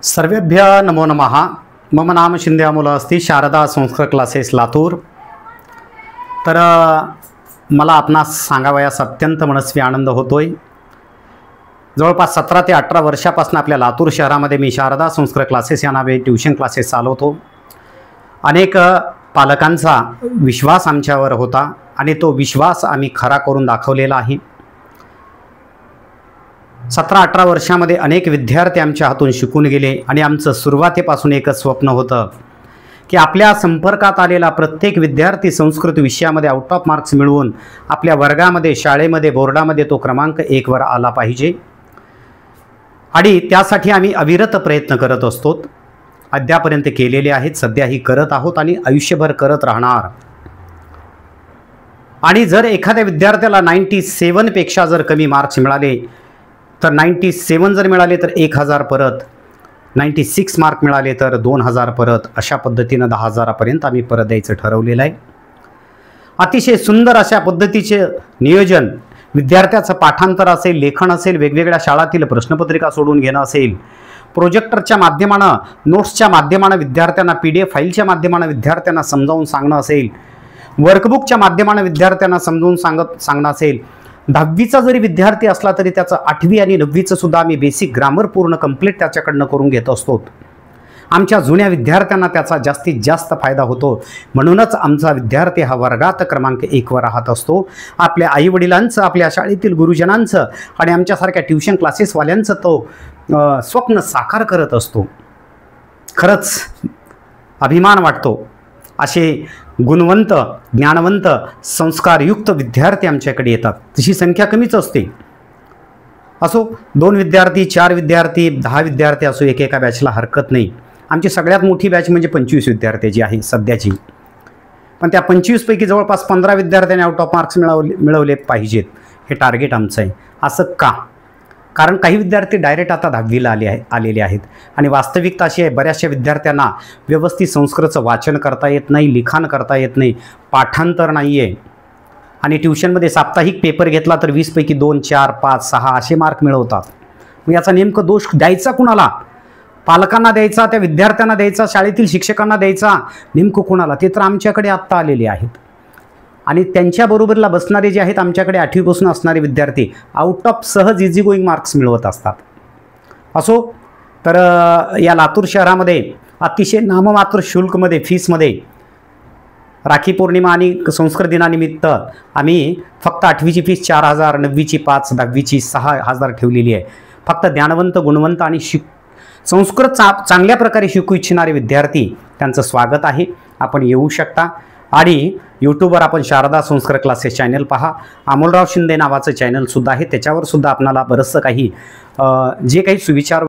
सर्वेभ्य नमो नमः। मम नाम शिंदे अमोल अस्ति, शारदा संस्कृत क्लासेस लातूर। तर मला आपणास सांगावयास अत्यंत मनस्वी आनंद होतोय। जवळपास 17 ते 18 वर्षापासून आपल्या लातूर शहरामध्ये मी शारदा संस्कृत क्लासेस या नावे ट्यूशन क्लासेस चालवतो। अनेक पालकांचा विश्वास आमच्यावर होता आणि तो विश्वास आम्ही खरा करून दाखवलेला आहे। 17-18 वर्षामध्ये अनेक विद्यार्थी आमच्या हातून शिकून गेले आणि आमचं सुरुवातीपासून एकच स्वप्न होतं की आपल्या संपर्कात आलेला प्रत्येक विद्यार्थी संस्कृत विषयामध्ये आउट ऑफ मार्क्स मिळवून आपल्या वर्गामध्ये, शाळेमध्ये, बोर्डामध्ये तो क्रमांक 1 वर आला पाहिजे। आणि त्यासाठी आम्ही अविरत प्रयत्न करत असतो। अद्यापर्यंत केलेले आहेत, सध्याही करत आहोत आणि आयुष्यभर करत राहणार। आणि जर एखाद्या विद्यार्थ्याला 97 पेक्षा जर कमी मार्क्स मिळाले तर 97 जर मिळाले तर 1000 परत, 96 मार्क मिळाले तर 2000 परत, अशा पद्धतीने 10,000 पर्यंत आम्ही परत द्यायचं ठरवलेलं आहे। अतिशय सुंदर अशा पद्धतीचे नियोजन, विद्यार्थ्याचं पाठांतर असेल, लेखन असेल, वेगवेगळ्या शाळांतील प्रश्नपत्रिका सोडून घेणं असेल, प्रोजेक्टरच्या माध्यमानं, नोट्सच्या माध्यमानं विद्यार्थ्यांना, PDF फाईलच्या माध्यमानं विद्यार्थ्यांना समजावून सांगणं असेल, वर्कबुकच्या माध्यमानं विद्यार्थ्यांना समजावून सांगणं असेल, 10वीचा जरी विद्यार्थी असला तरी त्याचं 8वी आणि 9वीचं सुद्धा आम्ही बेसिक ग्रामर पूर्ण कंप्लीट त्याच्याकडनं करून घेत असतो। आमच्या जुन्या विद्यार्थ्यांना त्याचा जास्तीत जास्त फायदा होतो। म्हणूनच आमचा विद्यार्थी हा वर्गात क्रमांक 1 वर राहत असतो। आपल्या आईवडिलांचं, आपल्या शाळेतील गुरुजनांचं आणि आमच्यासारख्या ट्यूशन क्लासेसवाल्यांचं तो स्वप्न साकार करत असतो। खरंच अभिमान वाटतो। असे गुणवंत, ज्ञानवंत, संस्कारयुक्त विद्यार्थी आमच्याकडे येतात। तशी संख्या कमीच असते। असो 2 विद्यार्थी, 4 विद्यार्थी, 10 विद्यार्थी असो, एकेका बॅचला हरकत नाही। आमची सगळ्यात मोठी बॅच म्हणजे 25 विद्यार्थ्याची आहे सध्याची। पण त्या 25 पैकी जवळपास 15 विद्यार्थ्यांनी आउट ऑफ मार्क्स मिळवले पाहिजेत, हे टार्गेट आमचं आहे। असं का? कारण काही विद्यार्थी डायरेक्ट आता 10वीला आलेले आहेत आणि वास्तविकता अशी आहे, बऱ्याचशा विद्यार्थ्यांना व्यवस्थित संस्कृतचं वाचन करता येत नाही, लिखाण करता येत नाही, पाठांतर नाही आहे। आणि ट्यूशनमध्ये साप्ताहिक पेपर घेतला तर 20 पैकी 2, 4, 5, 6 असे मार्क मिळवतात। मग याचा नेमकं दोष द्यायचा कुणाला? पालकांना द्यायचा, त्या विद्यार्थ्यांना द्यायचा, शाळेतील शिक्षकांना द्यायचा, नेमकं कुणाला? ते तर आमच्याकडे आत्ता आलेले आहेत। आणि त्यांच्याबरोबरला बसणारे जे आहेत, आमच्याकडे 8वी पासून असणारे विद्यार्थी आउट ऑफ सहज इझी गोईंग मार्क्स मिळवत असतात। असो, तर या लातूर शहरामध्ये अतिशय नाममात्र शुल्कमध्ये, फीसमध्ये राखी पौर्णिमा आणि संस्कृत दिनानिमित्त आम्ही फक्त 8वीची फीस 4000, 9वीची 5, 10वीची 6000 ठेवलेली आहे। फक्त ज्ञानवंत, गुणवंत आणि संस्कृत चांगल्या प्रकारे शिकू इच्छिणारे विद्यार्थी त्यांचं स्वागत आहे। आपण येऊ शकता। आणि यूट्यूबवर आपण शारदा संस्कृत क्लासेस चॅनल पहा। अमोलराव शिंदे नावाचं चॅनलसुद्धा आहे, त्याच्यावर सुद्धा आपल्याला बरंचसं काही जे काही सुविचार